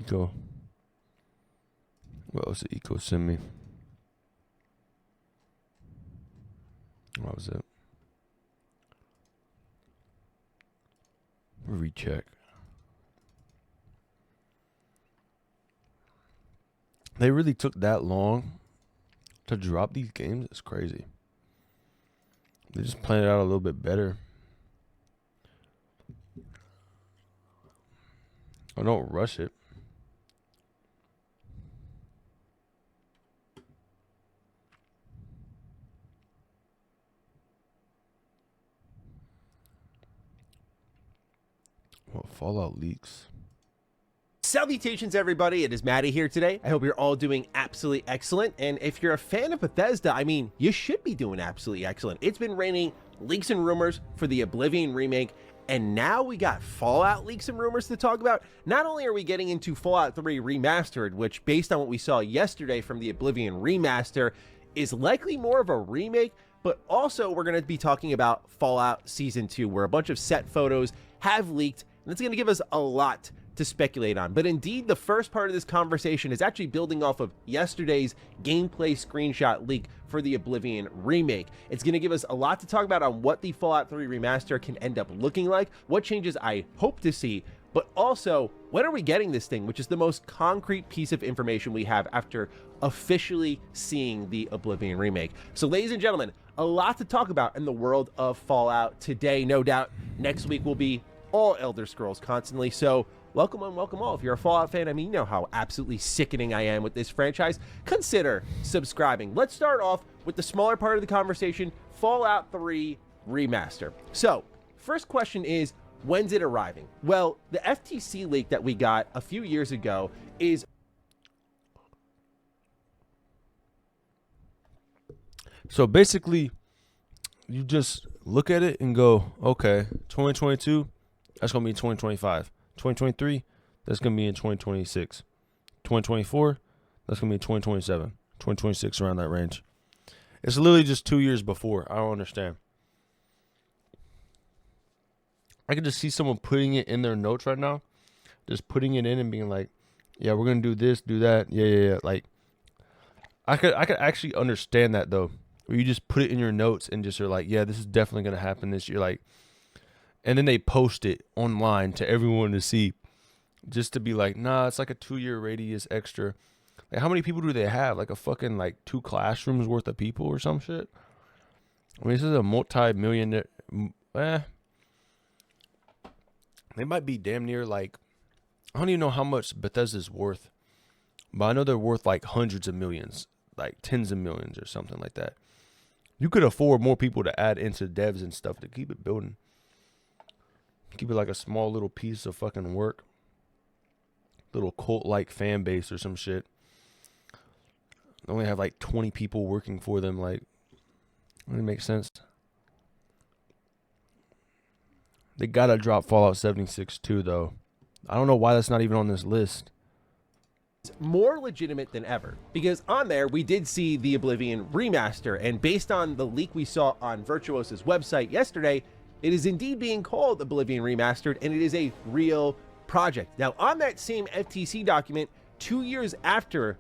Eco. What else did Eco send me? What was it? Recheck. They really took that long to drop these games. It's crazy. They just planned it out a little bit better. I don't rush it. Well, Fallout leaks. Salutations, everybody. It is Maddie here today. I hope you're all doing absolutely excellent. And if you're a fan of Bethesda, I mean, you should be doing absolutely excellent. It's been raining leaks and rumors for the Oblivion remake, and now we got Fallout leaks and rumors to talk about. Not only are we getting into Fallout 3 Remastered, which, based on what we saw yesterday from the Oblivion remaster, is likely more of a remake, but also we're going to be talking about Fallout Season 2, where a bunch of set photos have leaked, and it's going to give us a lot to speculate on. But indeed, the first part of this conversation is actually building off of yesterday's gameplay screenshot leak for the Oblivion remake. It's going to give us a lot to talk about on what the Fallout 3 remaster can end up looking like, what changes I hope to see, but also, when are we getting this thing, which is the most concrete piece of information we have after officially seeing the Oblivion remake. So ladies and gentlemen, a lot to talk about in the world of Fallout today. No doubt next week will be all Elder Scrolls constantly, so welcome and welcome all. If you're a Fallout fan, I mean, you know how absolutely sickening I am with this franchise. Consider subscribing. Let's start off with the smaller part of the conversation, Fallout 3 Remaster. So, first question is, when's it arriving? Well, the FTC leak that we got a few years ago is... So basically, you just look at it and go, okay, 2022, that's going to be 2025. 2023, that's going to be in 2026. 2024, that's going to be in 2027. 2026, around that range. It's literally just 2 years before. I don't understand. I could just see someone putting it in their notes right now. Just putting it in and being like, yeah, we're going to do this, do that. Yeah. Like, I could actually understand that, though. Where you just put it in your notes and just are like, yeah, this is definitely going to happen this year. Like, and then they post it online to everyone to see, just to be like, nah, it's like a 2-year radius extra. Like, how many people do they have? Like a fucking, like, 2 classrooms worth of people or some shit? I mean, this is a multi-millionaire. They might be damn near, like, I don't even know how much Bethesda's worth, but I know they're worth like hundreds of millions, like tens of millions or something like that. You could afford more people to add into devs and stuff to keep it building. Keep it like a small little piece of fucking work. Little cult-like fan base or some shit. They only have like 20 people working for them. Like, doesn't make sense. They gotta drop Fallout 76 too, though. I don't know why that's not even on this list. More legitimate than ever, because on there we did see the Oblivion remaster, and based on the leak we saw on Virtuosa's website yesterday, it is indeed being called Oblivion Remastered, and it is a real project. Now, on that same FTC document, 2 years after...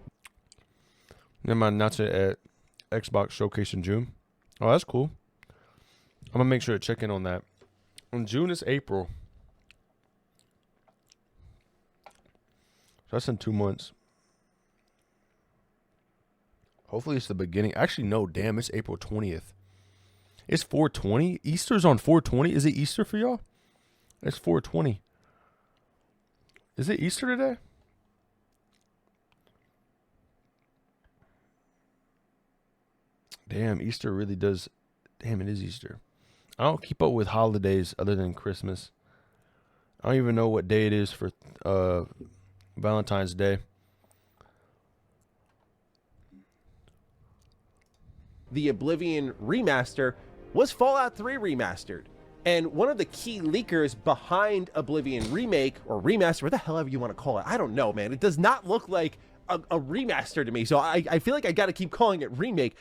Never mind, announced it at Xbox Showcase in June. Oh, that's cool. I'm going to make sure to check in on that. In June is April. So that's in 2 months. Hopefully it's the beginning. Actually, no, damn, it's April 20th. It's 420. Easter's on 420. Is it Easter for y'all? It's 420. Is it Easter today? Damn, Easter really does. Damn, it is Easter. I don't keep up with holidays other than Christmas. I don't even know what day it is for Valentine's Day. The Oblivion remaster was Fallout 3 Remastered. And one of the key leakers behind Oblivion Remake, or Remaster, what the hell ever you want to call it, I don't know, man. It does not look like a remaster to me, so I feel like I got to keep calling it Remake.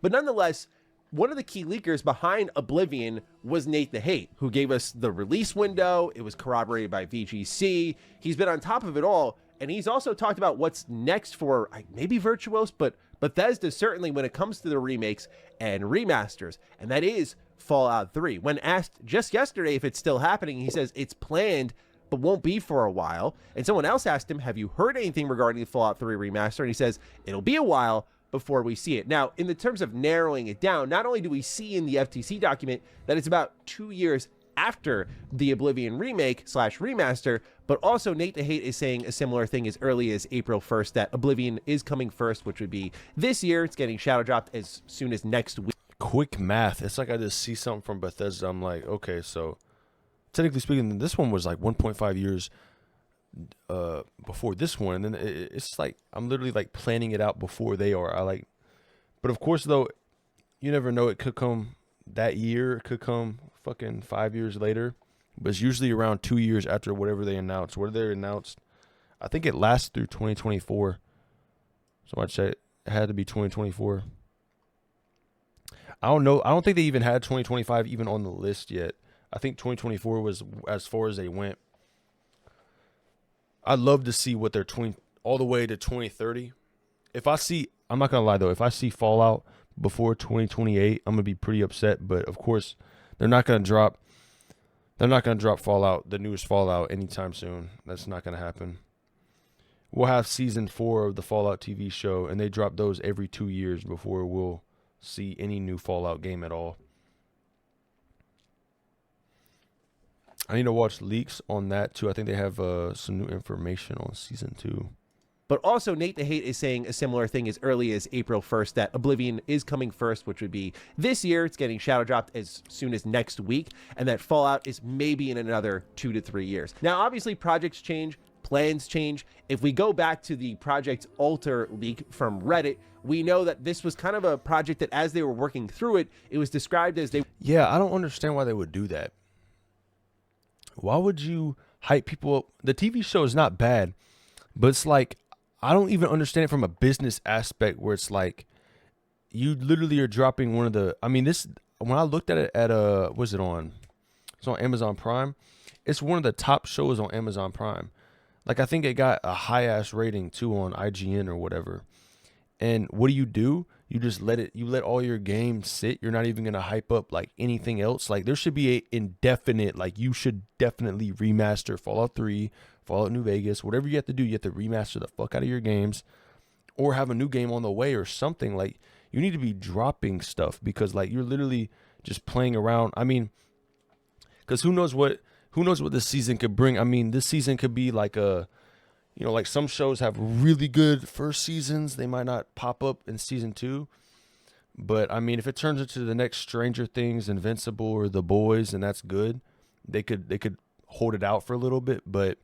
But nonetheless, one of the key leakers behind Oblivion was Nate the Hate, who gave us the release window. It was corroborated by VGC. He's been on top of it all, and he's also talked about what's next for maybe Virtuos, but Bethesda certainly when it comes to the remakes and remasters, and that is Fallout 3. When asked just yesterday if it's still happening, he says it's planned, but won't be for a while. And someone else asked him, have you heard anything regarding the Fallout 3 remaster? And he says, it'll be a while before we see it. Now, in the terms of narrowing it down, not only do we see in the FTC document that it's about 2 years after the Oblivion remake / remaster, but also Nate the Hate is saying a similar thing as early as April 1st, that Oblivion is coming first, which would be this year. It's getting shadow dropped as soon as next week. Quick math. It's like I just see something from Bethesda. I'm like, okay, so technically speaking, this one was like 1.5 years before this one, and then it's like I'm literally like planning it out before they are. But of course though, you never know. It could come that year. It could come fucking 5 years later. But it's usually around 2 years after whatever they announced. What they announced, I think it lasts through 2024. So I'd say it had to be 2024. I don't know. I don't think they even had 2025 even on the list yet. I think 2024 was as far as they went. I'd love to see what they're all the way to 2030. I'm not gonna lie though, if I see Fallout before 2028, I'm gonna be pretty upset. But of course, they're not gonna drop Fallout, the newest Fallout, anytime soon. That's not gonna happen. We'll have season 4 of the Fallout TV show, and they drop those every 2 years before we'll see any new Fallout game at all. I need to watch leaks on that too. I think they have some new information on season 2. But also Nate the Hate is saying a similar thing as early as April 1st, that Oblivion is coming first, which would be this year. It's getting shadow dropped as soon as next week, and that Fallout is maybe in another 2 to 3 years. Now, obviously, projects change, plans change. If we go back to the Project Alter leak from Reddit, we know that this was kind of a project that as they were working through it, it was described as they... Yeah, I don't understand why they would do that. Why would you hype people up? The TV show is not bad, but it's like, I don't even understand it from a business aspect where it's like, you literally are dropping one of the, when I looked at it at, what's it on? It's on Amazon Prime. It's one of the top shows on Amazon Prime. Like, I think it got a high ass rating too on IGN or whatever. And what do? You just let all your games sit. You're not even going to hype up like anything else. Like, there should be a indefinite, like, you should definitely remaster Fallout 3, Fallout New Vegas, whatever you have to do. You have to remaster the fuck out of your games or have a new game on the way or something. Like, you need to be dropping stuff because like you're literally just playing around. Because who knows what this season could bring. This season could be like like some shows have really good first seasons. They might not pop up in season 2. But if it turns into the next Stranger Things, Invincible, or The Boys, and that's good, they could hold it out for a little bit. But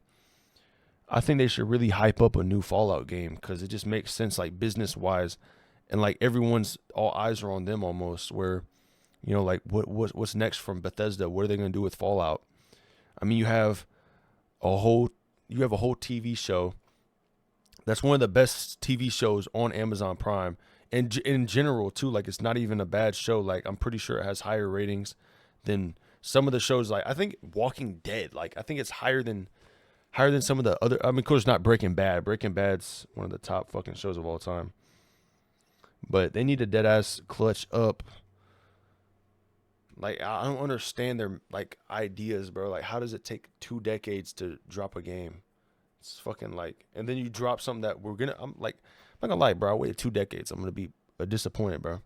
I think they should really hype up a new Fallout game because it just makes sense, like business wise, and like all eyes are on them almost. Where, like what's next from Bethesda? What are they gonna do with Fallout? You have a whole TV show that's one of the best TV shows on Amazon Prime, and in general too. Like, it's not even a bad show. Like, I'm pretty sure it has higher ratings than some of the shows. Like, I think Walking Dead. Like, I think it's higher than some of the other. Of course, not Breaking Bad. Breaking Bad's one of the top fucking shows of all time. But they need to dead ass clutch up. Like, I don't understand their like ideas, bro. Like, how does it take 2 decades to drop a game? It's fucking like, and then you drop something that I'm not gonna lie, bro. I waited 2 decades. I'm gonna be disappointed, bro.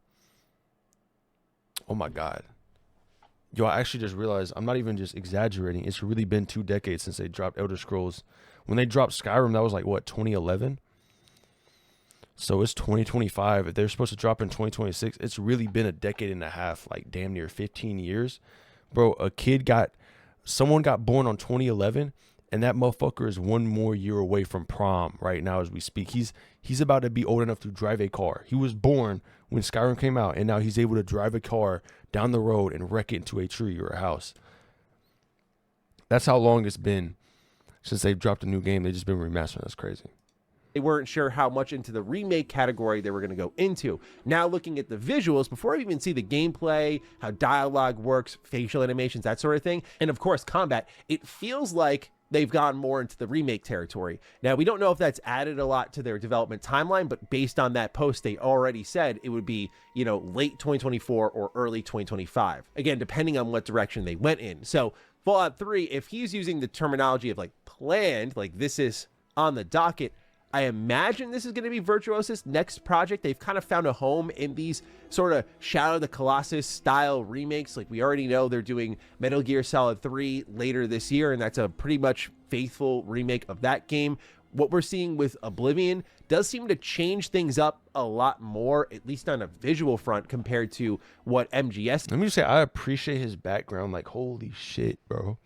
Oh my God. Yo, I actually just realized I'm not even just exaggerating. It's really been 2 decades since they dropped Elder Scrolls. When they dropped Skyrim, that was like, what, 2011? So it's 2025. If they're supposed to drop in 2026, it's really been a decade and a half, like damn near 15 years. Bro, someone got born on 2011, and that motherfucker is 1 more year away from prom right now as we speak. He's about to be old enough to drive a car. He was born when Skyrim came out, and now he's able to drive a car down the road and wreck it into a tree or a house. That's how long it's been since they've dropped a new game. They've just been remastering. That's crazy. They weren't sure how much into the remake category they were going to go into. Now looking at the visuals, before I even see the gameplay, how dialogue works, facial animations, that sort of thing, and of course combat, it feels like they've gone more into the remake territory. Now, we don't know if that's added a lot to their development timeline, but based on that post, they already said it would be, you know, late 2024 or early 2025. Again, depending on what direction they went in. So Fallout 3, if he's using the terminology of like planned, like this is on the docket, I imagine this is going to be Virtuoso's next project. They've kind of found a home in these sort of Shadow of the Colossus style remakes. Like we already know they're doing Metal Gear Solid 3 later this year, and that's a pretty much faithful remake of that game. What we're seeing with Oblivion does seem to change things up a lot more, at least on a visual front, compared to what MGS. Let me just say, I appreciate his background. Like, holy shit, bro.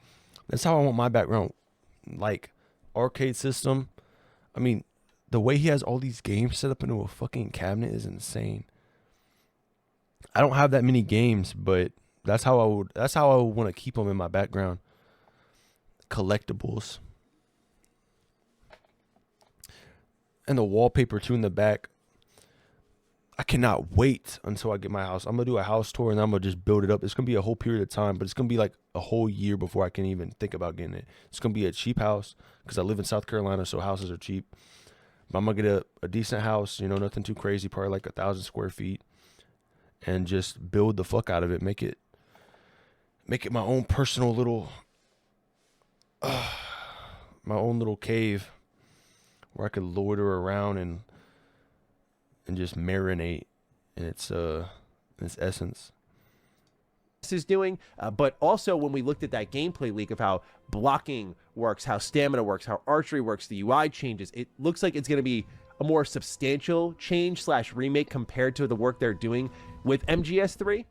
That's how I want my background. Like, arcade system. I mean, the way he has all these games set up into a fucking cabinet is insane. I don't have that many games, but that's how I would want to keep them in my background. Collectibles. And the wallpaper too in the back. I cannot wait until I get my house. I'm going to do a house tour and I'm going to just build it up. It's going to be a whole period of time, but it's going to be like a whole year before I can even think about getting it. It's going to be a cheap house because I live in South Carolina, so houses are cheap. But I'm going to get a decent house, you know, nothing too crazy, probably like 1,000 square feet, and just build the fuck out of it. Make it my own personal little, my own little cave where I could loiter around and just marinate in its essence. Is doing, but also when we looked at that gameplay leak of how blocking works, how stamina works, how archery works, the UI changes, it looks like it's going to be a more substantial change slash remake compared to the work they're doing with MGS3.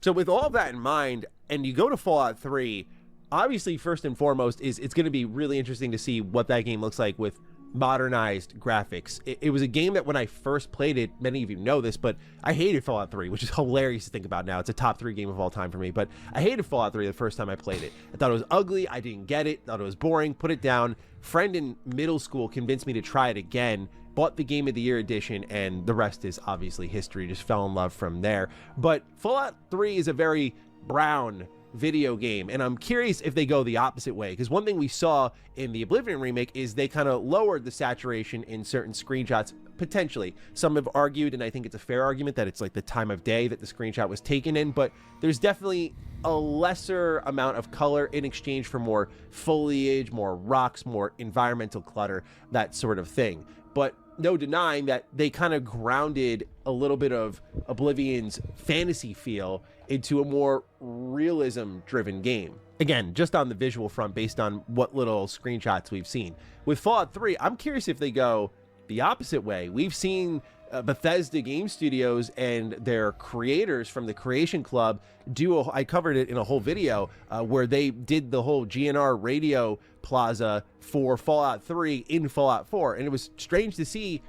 So with all that in mind, and you go to Fallout 3, obviously first and foremost is it's going to be really interesting to see what that game looks like with modernized graphics. It was a game that when I first played it, many of you know this, but I hated Fallout 3, which is hilarious to think about now. It's a top 3 game of all time for me, but I hated Fallout 3 the first time I played it. I thought it was ugly. I didn't get it. Thought it was boring. Put it down. Friend in middle school convinced me to try it again. Bought the Game of the Year edition, and the rest is obviously history. Just fell in love from there. But Fallout 3 is a very brown video game, and I'm curious if they go the opposite way, because one thing we saw in the Oblivion remake is they kind of lowered the saturation in certain screenshots, potentially. Some have argued, and I think it's a fair argument, that it's like the time of day that the screenshot was taken in, but there's definitely a lesser amount of color in exchange for more foliage, more rocks, more environmental clutter, that sort of thing. But no denying that they kind of grounded a little bit of Oblivion's fantasy feel into a more realism-driven game. Again, just on the visual front, based on what little screenshots we've seen. With Fallout 3, I'm curious if they go the opposite way. We've seen Bethesda Game Studios and their creators from the Creation Club do I covered it in a whole video where they did the whole GNR radio plaza for Fallout 3 in Fallout 4, and it was strange to see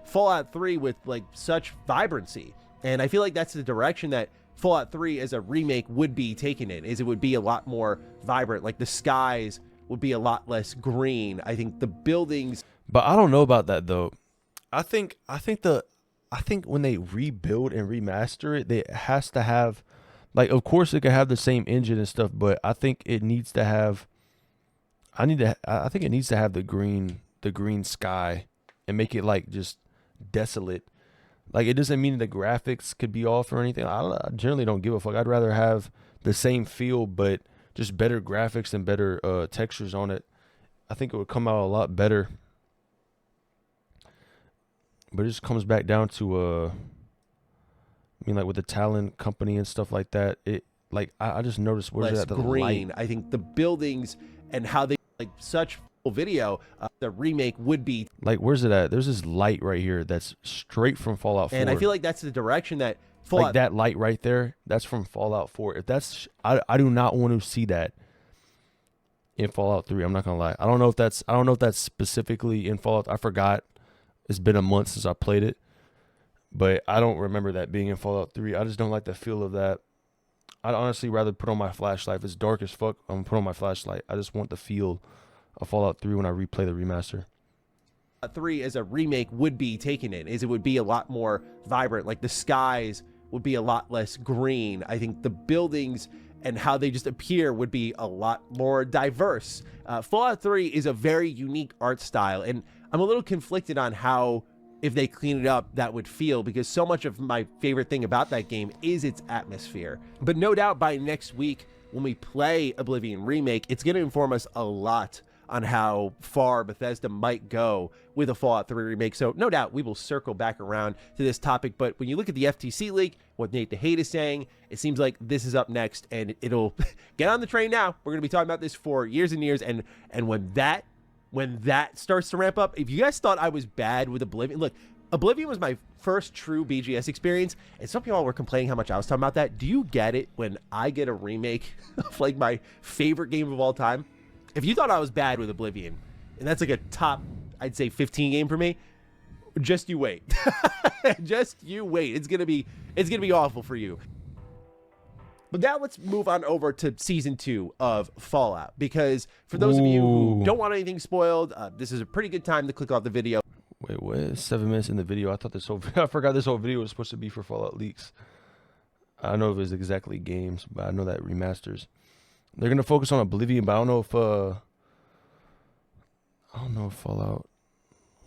Fallout 3 with like such vibrancy. And I feel like that's the direction that Fallout 3 as a remake would be taken in, is it would be a lot more vibrant. Like the skies would be a lot less green. I think the buildings. But I don't know about that though. I think when they rebuild and remaster it, it has to have, like, of course it could have the same engine and stuff, but I think it needs to have. I think it needs to have the green sky and make it like just desolate. Like, it doesn't mean the graphics could be off or anything. I generally don't give a fuck. I'd rather have the same feel, but just better graphics and better textures on it. I think it would come out a lot better. But it just comes back down to, I mean, like with the Talon company and stuff like that. It like I just noticed where's less that green. light. I think the buildings and how they like such video, the remake would be like, where's it at? There's this light right here that's straight from Fallout 4. and I feel like that's the direction that Fallout. Like that light right there, that's from Fallout 4. If that's, I do not want to see that in Fallout 3. I'm not gonna lie. I don't know if that's specifically in Fallout. I forgot. It's been a month since I played it, but I don't remember that being in Fallout 3. I just don't like the feel of that. I'd honestly rather put on my flashlight. If it's dark as fuck, I'm gonna put on my flashlight. I just want the feel of Fallout 3 when I replay the remaster. 3 as a remake would be taken in, is it would be a lot more vibrant. Like the skies would be a lot less green. I think the buildings and how they just appear would be a lot more diverse. Fallout 3 is a very unique art style, and I'm a little conflicted on how, if they clean it up, that would feel, because so much of my favorite thing about that game is its atmosphere. But no doubt by next week, when we play Oblivion Remake, it's going to inform us a lot on how far Bethesda might go with a Fallout 3 remake. So no doubt we will circle back around to this topic. But when you look at the FTC leak, what Nate DeHate is saying, it seems like this is up next, and it'll get on the train now. We're going to be talking about this for years and years. And when that starts to ramp up, if you guys thought I was bad with Oblivion, look, Oblivion was my first true BGS experience, and some people were complaining how much I was talking about that. Do you get it when I get a remake of like my favorite game of all time? If you thought I was bad with Oblivion, and that's like a top, I'd say 15 game for me, just you wait. Just you wait. It's gonna be awful for you. But now let's move on over to season 2 of Fallout, because for those of you who don't want anything spoiled, this is a pretty good time to click off the video. Wait, what? 7 minutes in the video. I forgot this whole video was supposed to be for Fallout leaks. I don't know if it's exactly games, but I know that remasters. They're gonna focus on Oblivion, but I don't know if Fallout.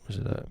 Where's it at?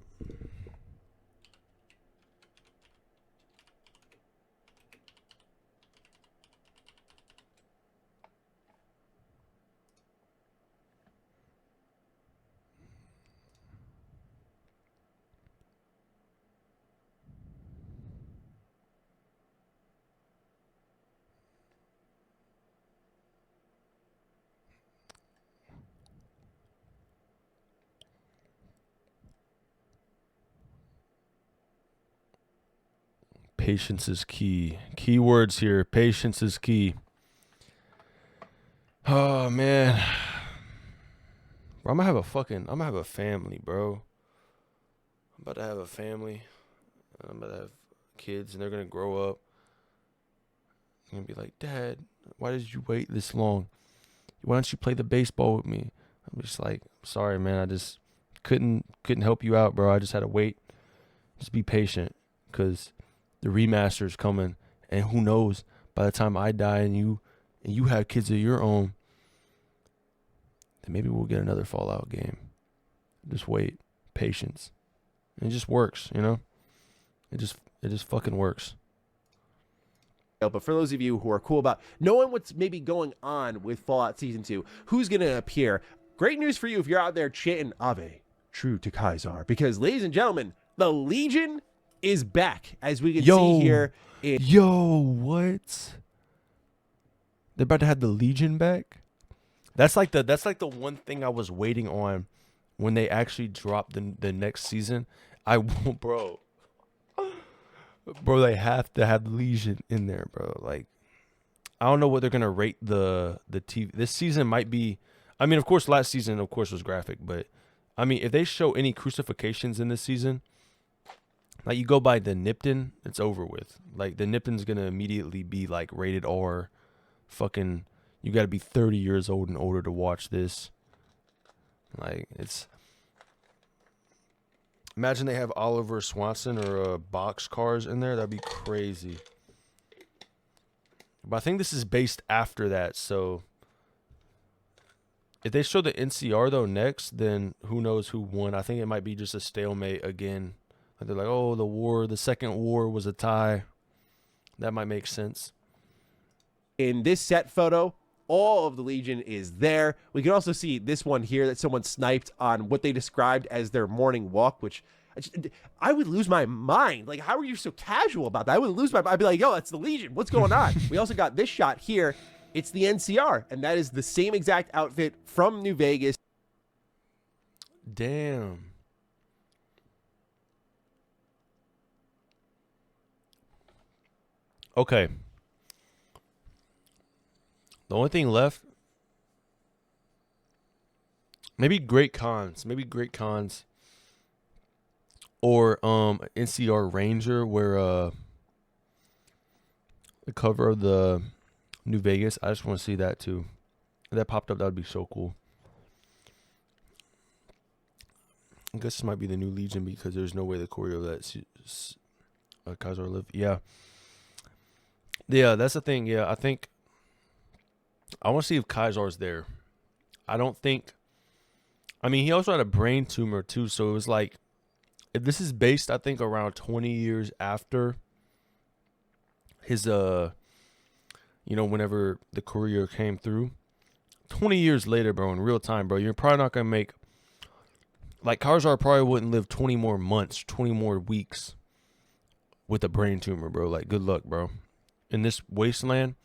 Patience is key. Keywords here. Patience is key. Oh man, bro, I'm gonna have a family, bro. I'm about to have a family. I'm about to have kids, and they're gonna grow up. I'm gonna be like, Dad, why did you wait this long? Why don't you play the baseball with me? I'm just like, sorry, man. I just couldn't help you out, bro. I just had to wait. Just be patient, cause the remaster's coming, and who knows? By the time I die and you have kids of your own, then maybe we'll get another Fallout game. Just wait, patience. And it just works, you know. It just fucking works. But for those of you who are cool about knowing what's maybe going on with Fallout Season 2, who's going to appear, great news for you if you're out there chanting Ave, true to Kaisar, because, ladies and gentlemen, the Legion is back, as we can see here. What? They're about to have the Legion back? That's like the one thing I was waiting on when they actually dropped the next season. Bro, they have to have the Legion in there, bro. Like, I don't know what they're gonna rate the TV. This season might be. I mean, of course, last season, of course, was graphic, but I mean, if they show any crucifixions in this season, like you go by the Nipton, it's over with. Like the Nipton's gonna immediately be like rated R. Fucking, you gotta be 30 years old in order to watch this. Like, it's. Imagine they have Oliver Swanson or Boxcars in there. That'd be crazy. But I think this is based after that, so if they show the NCR though next, then who knows who won. I think it might be just a stalemate again. Like they're like, oh, the second war was a tie. That might make sense. In this set photo, all of the Legion is there. We can also see this one here that someone sniped on what they described as their morning walk, which I would lose my mind. Like, how are you so casual about that? I would lose my mind. I'd be like, yo, that's the Legion. What's going on? We also got this shot here. It's the NCR, and that is the same exact outfit from New Vegas. Damn. Okay. The only thing left, maybe Great Cons, or NCR Ranger, where the cover of the New Vegas. I just want to see that too. If that popped up, that would be so cool. I guess this might be the new Legion because there's no way the courier let Chazawol live. Yeah. Yeah, that's the thing. Yeah, I think I want to see if Kaiser's there. I don't think. I mean, he also had a brain tumor too, so it was like, if this is based, I think around 20 years after his whenever the courier came through, 20 years later, bro, in real time, bro, you're probably not gonna make like Karzar probably wouldn't live 20 more months, 20 more weeks with a brain tumor, bro. Like, good luck, bro. In this wasteland,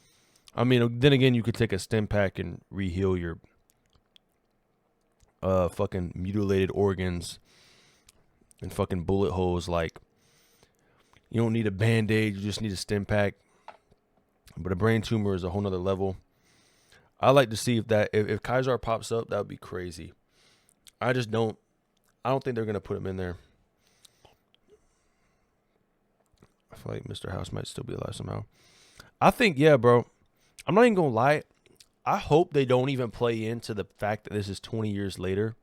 I mean, then again, you could take a stim pack and re-heal your fucking mutilated organs and fucking bullet holes. Like, you don't need a band-aid, you just need a stim pack. But a brain tumor is a whole nother level. I like to see if Kaiser pops up, that would be crazy. I don't think they're gonna put him in there. I feel like Mr. House might still be alive somehow. I think, yeah, bro. I'm not even gonna lie. I hope they don't even play into the fact that this is 20 years later.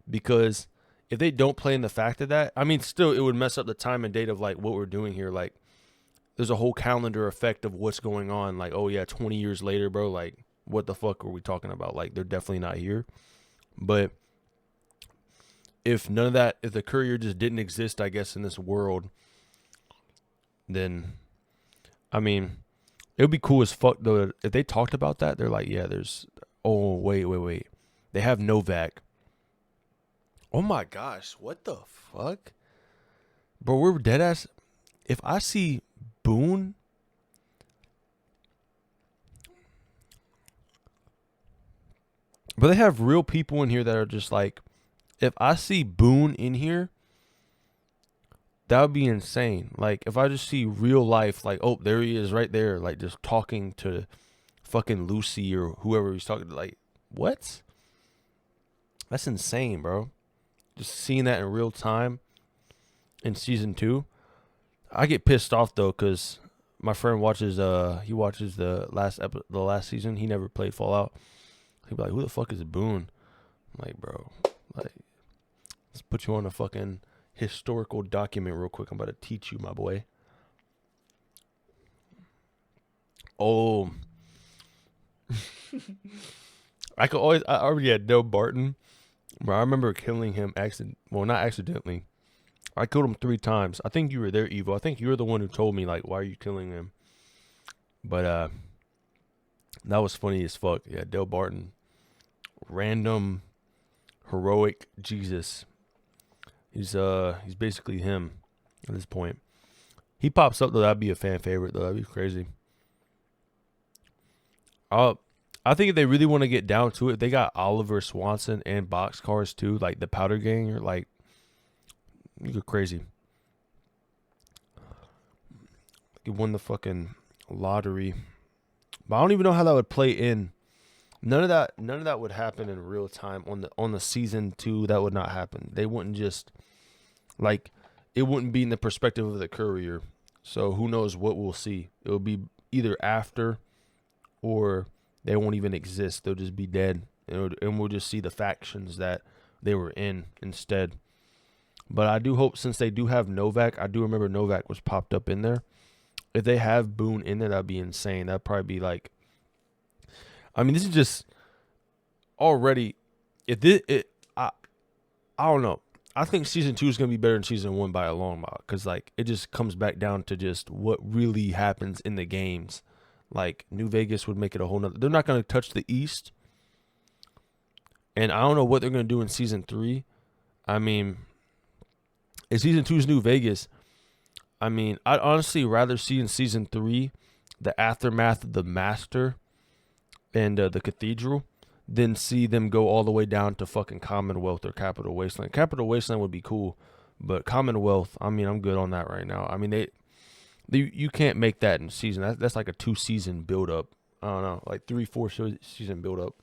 Because if they don't play in the fact of that, I mean, still, it would mess up the time and date of, like, what we're doing here. Like, there's a whole calendar effect of what's going on. Like, oh, yeah, 20 years later, bro. Like, what the fuck are we talking about? Like, they're definitely not here. But if none of that, if the courier just didn't exist, I guess, in this world, then, I mean, it would be cool as fuck, though, if they talked about that. They're like, yeah, wait. They have Novak. Oh, my gosh. What the fuck? Bro, we're dead ass. If I see Boone, but they have real people in here that are just like, if I see Boone in here, that would be insane. Like, if I just see real life, like, oh, there he is right there, like, just talking to fucking Lucy or whoever he's talking to, like, what? That's insane, bro. Just seeing that in real time in season 2. I get pissed off, though, because my friend watches the last season. He never played Fallout. He'd be like, who the fuck is Boone? I'm like, bro, like, let's put you on a fucking historical document real quick. I'm about to teach you, my boy. Oh. I already had Del Barton, but I remember killing him not accidentally. I killed him 3 times. I think you were there, Evo. I think you were the one who told me, like, why are you killing him? But that was funny as fuck. Yeah, Del Barton. Random heroic Jesus. He's basically him at this point. He pops up, though. That'd be a fan favorite, though. That'd be crazy. I think if they really want to get down to it, they got Oliver Swanson and Boxcars too, like the Powder Gang. Or like, you go crazy. He won the fucking lottery, but I don't even know how that would play in. None of that would happen in real time on the season 2. That would not happen. They wouldn't just, like, it wouldn't be in the perspective of the courier. So who knows what we'll see? It will be either after, or they won't even exist. They'll just be dead, and we'll just see the factions that they were in instead. But I do hope, since they do have Novak, I do remember Novak was popped up in there. If they have Boone in there, that'd be insane. That'd probably be like, I mean, this is just already. I don't know. I think season 2 is gonna be better than season 1 by a long mile, because like it just comes back down to just what really happens in the games. Like, New Vegas would make it a whole nother. They're not gonna touch the East, and I don't know what they're gonna do in season 3. I mean, if season 2 is New Vegas, I mean, I'd honestly rather see in season 3 the aftermath of the Master and the Cathedral than see them go all the way down to fucking Commonwealth or Capital Wasteland. Capital Wasteland would be cool, but Commonwealth, I mean, I'm good on that right now. I mean, you can't make that in season. That's like a 2-season build up. I don't know, like 3-4 season build up.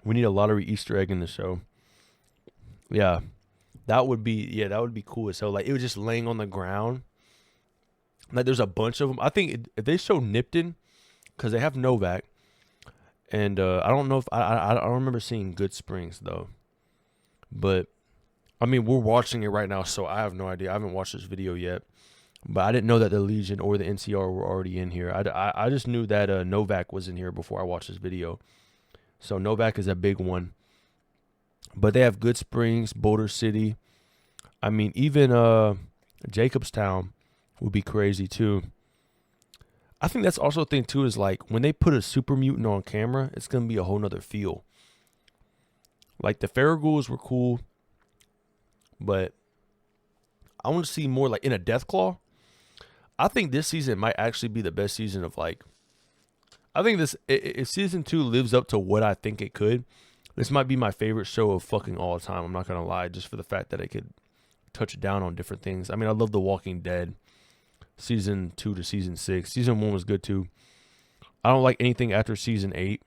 We need a lottery Easter egg in the show. Yeah, that would be cool as hell. Like, it was just laying on the ground. Like, there's a bunch of them. I think if they show Nipton, because they have Novak, And I don't know if I don't remember seeing Good Springs though. But I mean, we're watching it right now, so I have no idea. I haven't watched this video yet. But I didn't know that the Legion or the NCR were already in here. I just knew that Novak was in here before I watched this video. So Novak is a big one. But they have Good Springs, Boulder City. I mean, even Jacobstown would be crazy too. I think that's also the thing too, is like when they put a super mutant on camera, it's going to be a whole nother feel. Like the Farragouls were cool, but I want to see more like in a Deathclaw. I think this season might actually be the best season of like, I think this, if season 2 lives up to what I think it could, this might be my favorite show of fucking all time. I'm not going to lie, just for the fact that it could touch down on different things. I mean, I love The Walking Dead, season 2 to season 6. Season 1 was good too. I don't like anything after season 8.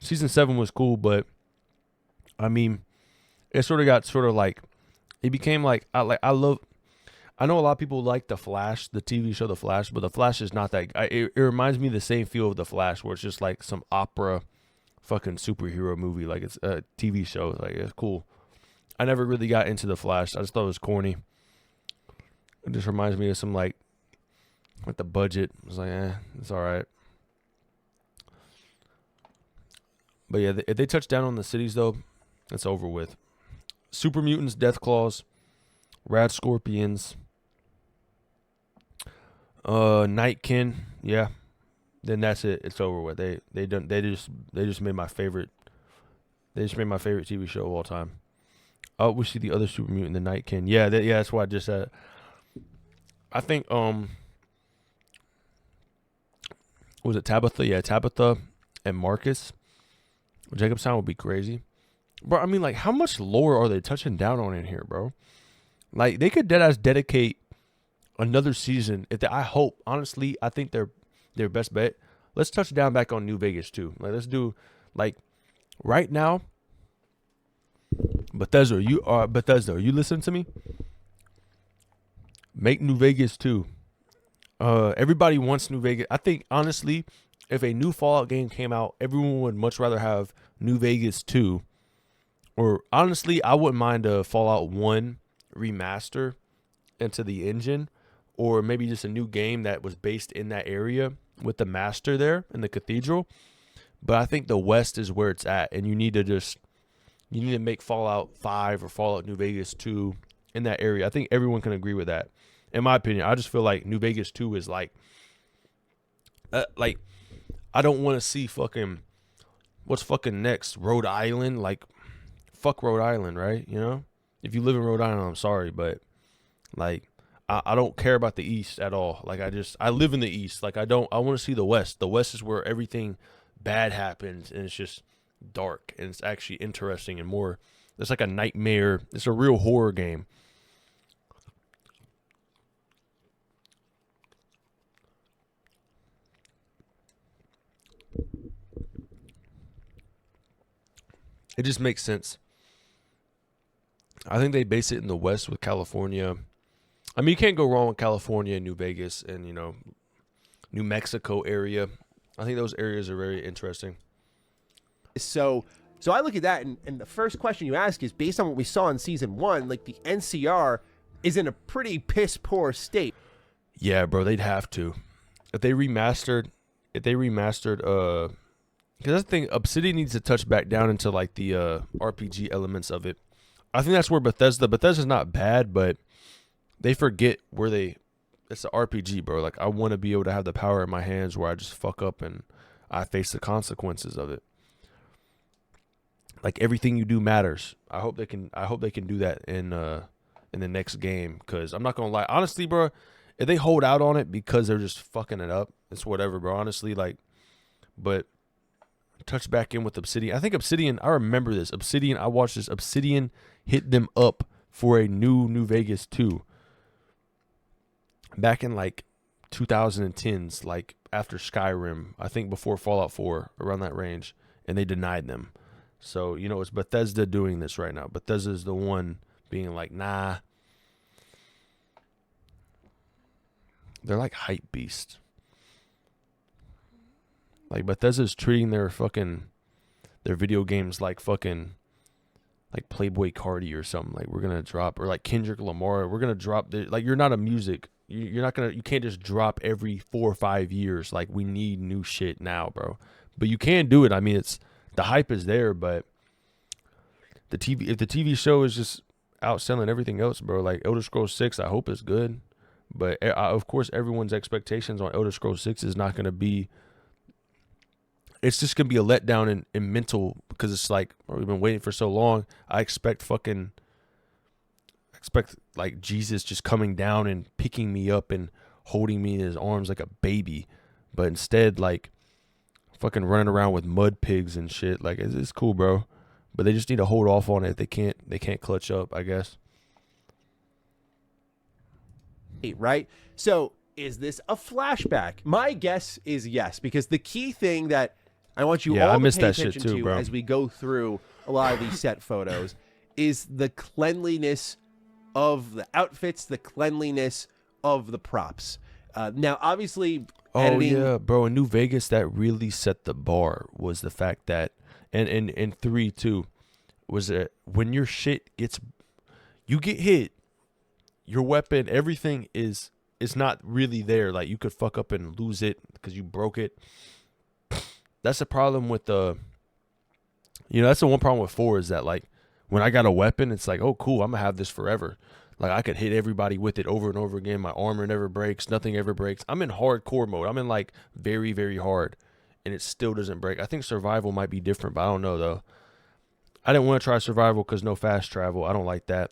Season 7 was cool, but I mean, it sort of got sort of like, it became like, I know a lot of people like The Flash, the TV show The Flash, but The Flash is not that. It reminds me of the same feel of The Flash, where it's just like some opera fucking superhero movie. Like it's a TV show. Like it's cool. I never really got into The Flash. I just thought it was corny. It just reminds me of some like the budget. I was like, it's all right. But yeah, if they touch down on the cities though, it's over with. Super Mutants, Deathclaws, Rad Scorpions, Nightkin, yeah. Then that's it. It's over with. They just made my favorite. They just made my favorite TV show of all time. Oh, we see the other super mutant, the Nightkin. Yeah, that's what I just said. I think was it Tabitha? Yeah, Tabitha and Marcus. Jacobstown would be crazy, bro. I mean, like, how much lore are they touching down on in here, bro? Like, they could deadass dedicate another season. I hope, honestly, I think their best bet. Let's touch down back on New Vegas too. Like, let's do, like, right now. Bethesda, you listen to me? Make New Vegas too. Everybody wants New Vegas. I think, honestly, if a new Fallout game came out, everyone would much rather have New Vegas 2. Or, honestly, I wouldn't mind a Fallout 1 remaster into the engine. Or maybe just a new game that was based in that area with the master there in the cathedral. But I think the West is where it's at. And you need to make Fallout 5 or Fallout New Vegas 2 in that area. I think everyone can agree with that. In my opinion, I just feel like New Vegas 2 is like I don't want to see fucking, what's fucking next? Rhode Island? Like, fuck Rhode Island, right? You know? If you live in Rhode Island, I'm sorry, but like, I don't care about the East at all. Like, I live in the East. Like, I want to see the West. The West is where everything bad happens, and it's just dark, and it's actually interesting and more, it's like a nightmare. It's a real horror game. It just makes sense. I think they base it in the West with California. I mean, you can't go wrong with California and New Vegas and, New Mexico area. I think those areas are very interesting. So I look at that, and the first question you ask is, based on what we saw in season 1, like, the NCR is in a pretty piss poor state. Yeah, bro, they'd have to. If they remastered, because that's the thing, Obsidian needs to touch back down into like the RPG elements of it. I think that's where Bethesda's not bad, but they forget it's an RPG, bro. Like, I want to be able to have the power in my hands where I just fuck up and I face the consequences of it. Like, everything you do matters. I hope they can do that in the next game, because I'm not gonna lie, honestly, bro, if they hold out on it because they're just fucking it up, it's whatever, bro. Honestly, like, but touch back in with Obsidian. I think Obsidian, I remember this. I watched this. Obsidian hit them up for a New Vegas 2 back in like 2010s, like after Skyrim, I think before Fallout 4, around that range, and they denied them. So, it's Bethesda doing this right now. Bethesda is the one being like, nah. They're like hype beast. Like, Bethesda's treating their fucking their video games like fucking like Playboy Cardi or something. Like we're gonna drop, or like Kendrick Lamar, we're gonna drop like you're not a music. You're not gonna, you can't just drop every 4 or 5 years. Like we need new shit now, bro. But you can do it. I mean, it's the hype is there, but if the TV show is just outselling everything else, bro, like Elder Scrolls 6, I hope it's good. But of course, everyone's expectations on Elder Scrolls 6 is not gonna be. It's just gonna be a letdown in mental, because it's like, we've been waiting for so long. I expect like Jesus just coming down and picking me up and holding me in his arms like a baby, but instead like fucking running around with mud pigs and shit. Like it's cool, bro, but they just need to hold off on it. They can't clutch up, I guess. Right? So is this a flashback? My guess is yes, because the key thing that I want you all to pay attention to bro, as we go through a lot of these set photos is the cleanliness of the outfits, the cleanliness of the props. Now, obviously, editing... yeah, bro, in New Vegas, that really set the bar was the fact that, and in 3 too, was that when your shit you get hit, your weapon, everything is not really there. Like you could fuck up and lose it because you broke it. That's the problem with that's the one problem with 4 is that like when I got a weapon, it's like, oh cool, I'm gonna have this forever. Like I could hit everybody with it over and over again. My armor never breaks, nothing ever breaks. I'm in hardcore mode. I'm in like very, very hard, and it still doesn't break. I think survival might be different, but I don't know though. I didn't want to try survival because no fast travel. I don't like that.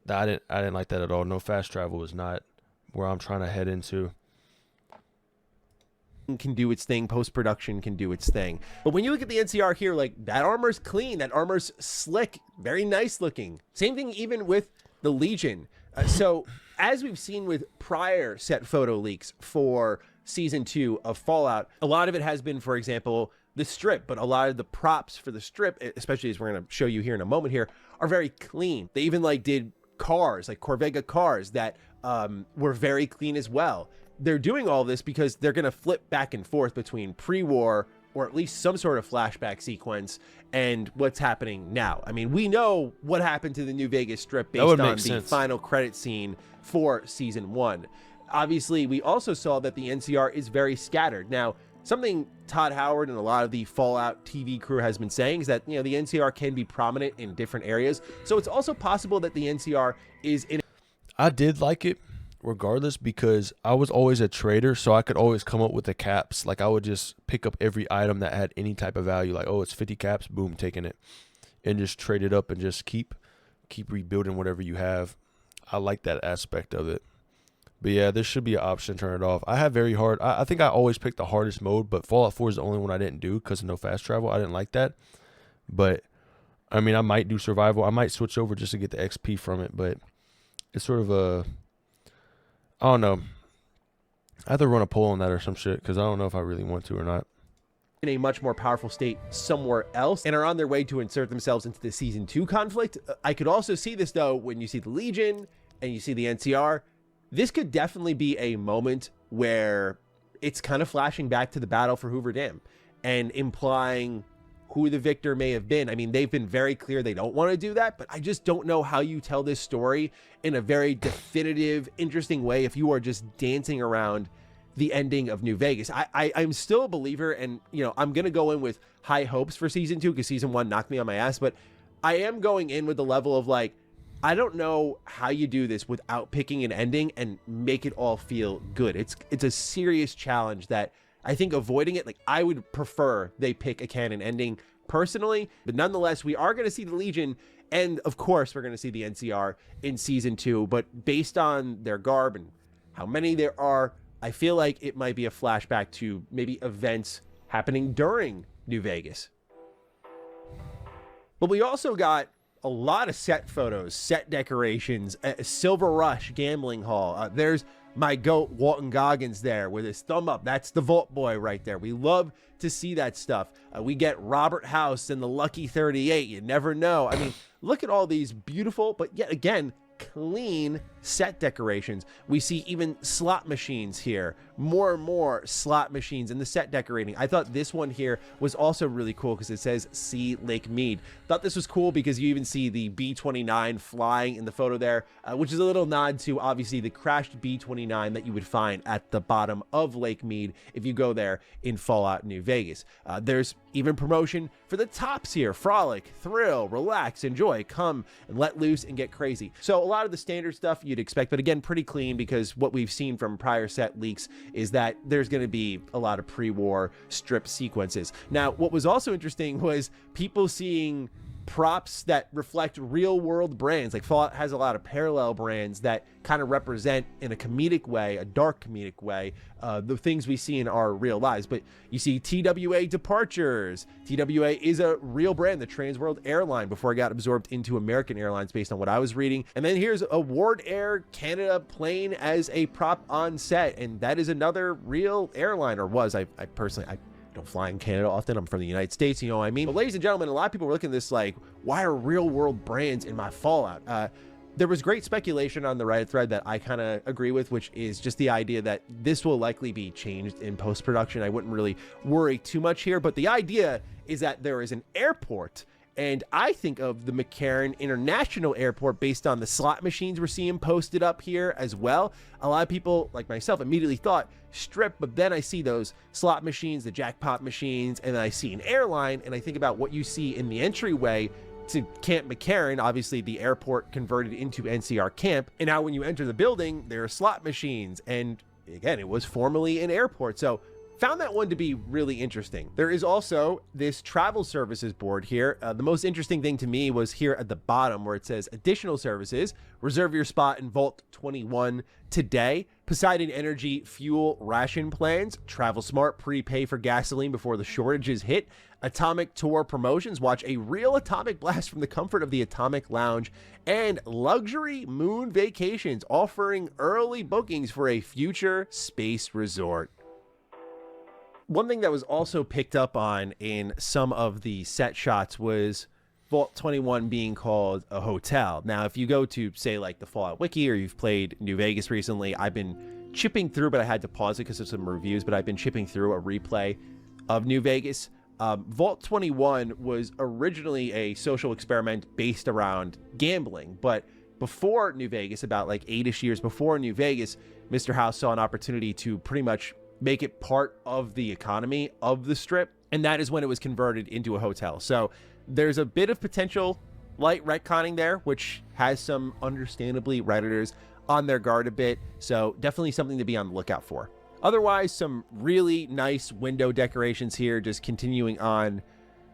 I didn't like that at all. No fast travel is not where I'm trying to head into. Can do its thing, post-production can do its thing, but when you look at the NCR here, like that armor's clean, that armor's slick, very nice looking. Same thing even with the Legion. So as we've seen with prior set photo leaks for season 2 of Fallout, a lot of it has been, for example, the strip, but a lot of the props for the strip, especially as we're going to show you here in a moment here, are very clean. They even like did cars, like Corvega cars that were very clean as well. They're doing all this because they're going to flip back and forth between pre-war, or at least some sort of flashback sequence, and what's happening now. I mean, we know what happened to the New Vegas Strip based on the final credit scene for season 1. Obviously, we also saw that the NCR is very scattered. Now, something Todd Howard and a lot of the Fallout TV crew has been saying is that, the NCR can be prominent in different areas. So it's also possible that the NCR is in... I did like it regardless, because I was always a trader, so I could always come up with the caps. Like I would just pick up every item that had any type of value, like, oh, it's 50 caps, boom, taking it, and just trade it up and just keep rebuilding whatever you have. I like that aspect of it. But yeah, there should be an option to turn it off. I have very hard, I think I always pick the hardest mode, but Fallout 4 is the only one I didn't do because of no fast travel. I didn't like that. But I mean, I might do survival. I might switch over just to get the XP from it, but it's sort of a, I don't know. I have to run a poll on that or some shit, because I don't know if I really want to or not. In a much more powerful state somewhere else and are on their way to insert themselves into the season 2 conflict. I could also see this though when you see the Legion and you see the NCR. This could definitely be a moment where it's kind of flashing back to the battle for Hoover Dam and implying who the victor may have been. I mean, they've been very clear they don't want to do that, but I just don't know how you tell this story in a very definitive, interesting way if you are just dancing around the ending of New Vegas. I'm still a believer, and I'm gonna go in with high hopes for season 2 because season 1 knocked me on my ass, but I am going in with the level of like, I don't know how you do this without picking an ending and make it all feel good. It's a serious challenge that I think avoiding it, like I would prefer they pick a canon ending personally, but nonetheless, we are going to see the Legion, and of course we're going to see the NCR in season 2, but based on their garb and how many there are, I feel like it might be a flashback to maybe events happening during New Vegas. But we also got a lot of set photos, set decorations, Silver Rush gambling hall. There's my goat Walton Goggins there with his thumb up. That's the Vault Boy right there. We love to see that stuff. We get Robert House and the Lucky 38. You never know. I mean, look at all these beautiful, but yet again, clean set decorations. We see even slot machines here, more and more slot machines in the set decorating. I thought this one here was also really cool because it says See Lake Mead. Thought this was cool because you even see the B-29 flying in the photo there, which is a little nod to obviously the crashed B-29 that you would find at the bottom of Lake Mead if you go there in Fallout New Vegas. There's even promotion for the tops here: frolic, thrill, relax, enjoy, come and let loose and get crazy. So a lot of the standard stuff you'd expect, but again, pretty clean, because what we've seen from prior set leaks is that there's going to be a lot of pre-war strip sequences. Now, what was also interesting was people seeing props that reflect real world brands. Like Fallout has a lot of parallel brands that kind of represent in a comedic way, a dark comedic way, the things we see in our real lives. But you see TWA Departures. TWA is a real brand, the Trans World Airline, before it got absorbed into American Airlines based on what I was reading. And then here's a Ward Air Canada plane as a prop on set, and that is another real airline, or was. I personally don't fly in Canada often. I'm from the United States, you know what I mean? But ladies and gentlemen, a lot of people were looking at this like, why are real world brands in my Fallout? There was great speculation on the Reddit thread that I kind of agree with, which is just the idea that this will likely be changed in post-production. I wouldn't really worry too much here, but the idea is that there is an airport, and I think of the McCarran International Airport based on the slot machines we're seeing posted up here as well. A lot of people, like myself, immediately thought Strip, but then I see those slot machines, the jackpot machines, and then I see an airline, and I think about what you see in the entryway to Camp McCarran, obviously the airport converted into NCR Camp, and now when you enter the building, there are slot machines, and again, it was formerly an airport. So found that one to be really interesting. There is also this travel services board here. The most interesting thing to me was here at the bottom where it says additional services. Reserve your spot in Vault 21 today. Poseidon Energy fuel ration plans. Travel smart, prepay for gasoline before the shortages hit. Atomic Tour promotions. Watch a real atomic blast from the comfort of the Atomic Lounge. And luxury moon vacations, offering early bookings for a future space resort. One thing that was also picked up on in some of the set shots was Vault 21 being called a hotel. Now, if you go to, say, like the Fallout Wiki, or you've played New Vegas recently, I've been chipping through, but I had to pause it because of some reviews, but I've been chipping through a replay of New Vegas. Vault 21 was originally a social experiment based around gambling, but before New Vegas, about like 8-ish years before New Vegas, Mr. House saw an opportunity to pretty much make it part of the economy of the Strip, and that is when it was converted into a hotel. So there's a bit of potential light retconning there, which has some understandably Redditors on their guard a bit, so definitely something to be on the lookout for. Otherwise, some really nice window decorations here, just continuing on.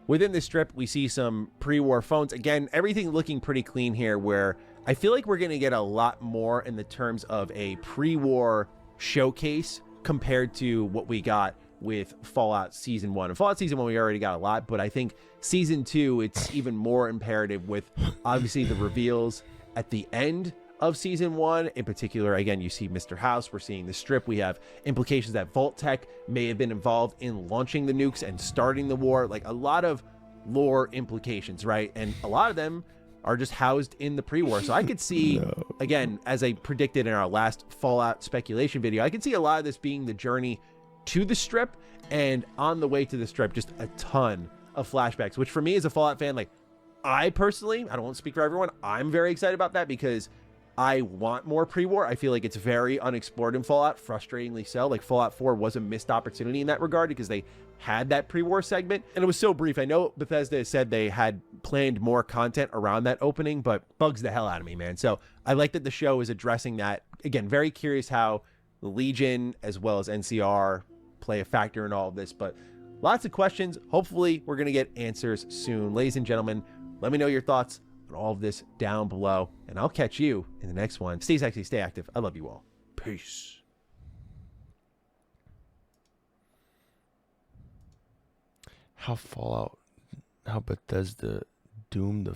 Within the Strip, we see some pre-war phones. Again, everything looking pretty clean here, where I feel like we're going to get a lot more in the terms of a pre-war showcase compared to what we got with Fallout Season 1. In Fallout Season 1, we already got a lot, but I think Season 2, it's even more imperative with, obviously, the reveals at the end of Season 1. In particular, again, you see Mr. House, we're seeing the Strip, we have implications that Vault Tech may have been involved in launching the nukes and starting the war, like a lot of lore implications, right? And a lot of them are just housed in the pre-war. So I could see, again, as I predicted in our last Fallout speculation video, I could see a lot of this being the journey to the Strip, and on the way to the Strip, just a ton of flashbacks, which for me as a Fallout fan, like, I personally, I don't want to speak for everyone, I'm very excited about that because I want more pre-war. I feel like it's very unexplored in Fallout, frustratingly so. Like Fallout 4 was a missed opportunity in that regard because they had that pre-war segment and it was so brief. I know Bethesda said they had planned more content around that opening, but bugs the hell out of me, man. So I like that the show is addressing that. Again, very curious how the Legion as well as NCR play a factor in all of this, but lots of questions. Hopefully we're going to get answers soon. Ladies and gentlemen, let me know your thoughts on all of this down below, and I'll catch you in the next one. Stay sexy, stay active. I love you all. Peace. How Bethesda doomed the